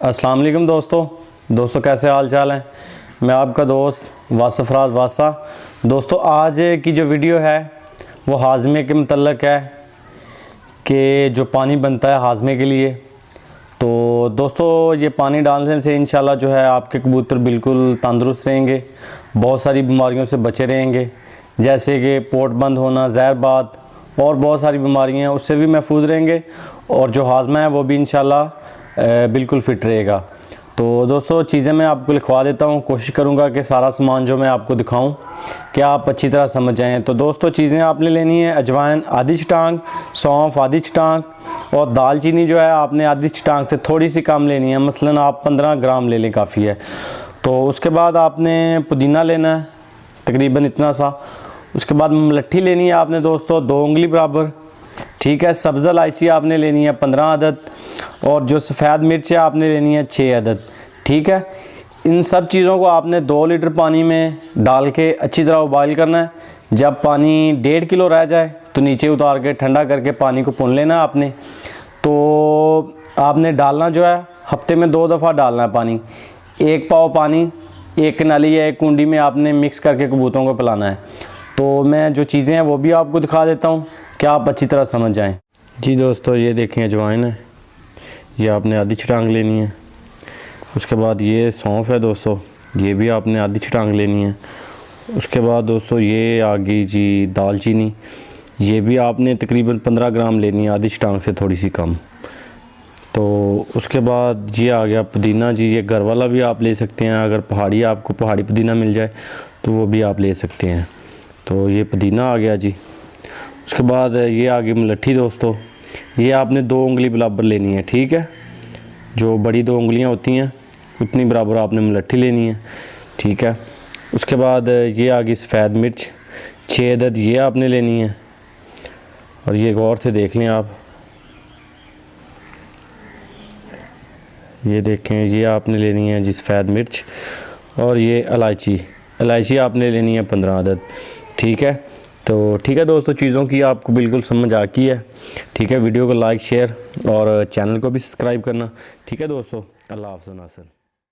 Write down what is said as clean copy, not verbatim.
अस्सलाम वालेकुम दोस्तों कैसे हाल चाल हैं। मैं आपका दोस्त वासफ़राज वासा। दोस्तों आज की जो वीडियो है वो हाज़मे के मतलब है कि जो पानी बनता है हाज़मे के लिए। तो दोस्तों ये पानी डालने से इंशाल्लाह जो है आपके कबूतर बिल्कुल तंदुरुस्त रहेंगे, बहुत सारी बीमारियों से बचे रहेंगे, जैसे कि पोट बंद होना, ज़हरबाद और बहुत सारी बीमारियां हैं, उससे भी महफूज रहेंगे और जो हाज़मा है वो भी इंशाल्लाह बिल्कुल फ़िट रहेगा। तो दोस्तों चीज़ें मैं आपको लिखवा देता हूँ, कोशिश करूँगा कि सारा सामान जो मैं आपको दिखाऊँ कि आप अच्छी तरह समझ जाएँ। तो दोस्तों चीज़ें आपने लेनी है अजवाइन आधी चटांग, सौंफ आधी चटांग और दालचीनी जो है आपने आधी चटांग से थोड़ी सी कम लेनी है, मसलन आप 15 ग्राम ले लें काफ़ी है। तो उसके बाद आपने पुदीना लेना है तकरीबन इतना सा। उसके बाद मुलट्ठी लेनी है आपने दोस्तों 2 उंगली बराबर, ठीक है। सब्ज़ इलायची आपने लेनी है 15 अदद और जो सफ़ेद मिर्च है आपने लेनी है 6 अदद, ठीक है। इन सब चीज़ों को आपने 2 लीटर पानी में डाल के अच्छी तरह उबाल करना है। जब पानी 1.5 किलो रह जाए तो नीचे उतार के ठंडा करके पानी को पुन लेना आपने। तो आपने डालना जो है हफ्ते में 2 दफ़ा डालना है पानी। 1 पाव पानी एक नाली या एक कुंडी में आपने मिक्स करके कबूतरों को पिलाना है। तो मैं जो चीज़ें हैं वो भी आपको दिखा देता हूँ कि आप अच्छी तरह समझ जाएं। जी दोस्तों ये देखें अजवाइन है, ये आपने आधी छटांग लेनी है। उसके बाद ये सौंफ है दोस्तों, ये भी आपने आधी छटांग लेनी है। उसके बाद दोस्तों ये आ गई जी दालचीनी, ये भी आपने तकरीबन 15 ग्राम लेनी है, आधी छटांग से थोड़ी सी कम। तो उसके बाद ये आ गया पुदीना जी, ये घर वाला भी आप ले सकते हैं, अगर आपको पहाड़ी पुदीना मिल जाए तो वो भी आप ले सकते हैं। तो ये पुदीना आ गया जी। उसके बाद ये आ गई मुलट्ठी दोस्तों, ये आपने 2 उंगली बराबर लेनी है, ठीक है। जो बड़ी 2 उंगलियां होती हैं उतनी बराबर आपने मुलट्ठी लेनी है, ठीक है। उसके बाद ये आ गई सफ़ेद मिर्च 6 अदद, ये आपने लेनी है। और ये गौर से देख लें आप, ये देखें ये आपने लेनी है जी सफ़ेद मिर्च। और ये इलायची आपने लेनी है 15 अदद, ठीक है। तो ठीक है दोस्तों, चीज़ों की आपको बिल्कुल समझ आ गई है, ठीक है। वीडियो को लाइक शेयर और चैनल को भी सब्सक्राइब करना, ठीक है दोस्तों। अल्लाह हाफ़िज़ नासिर।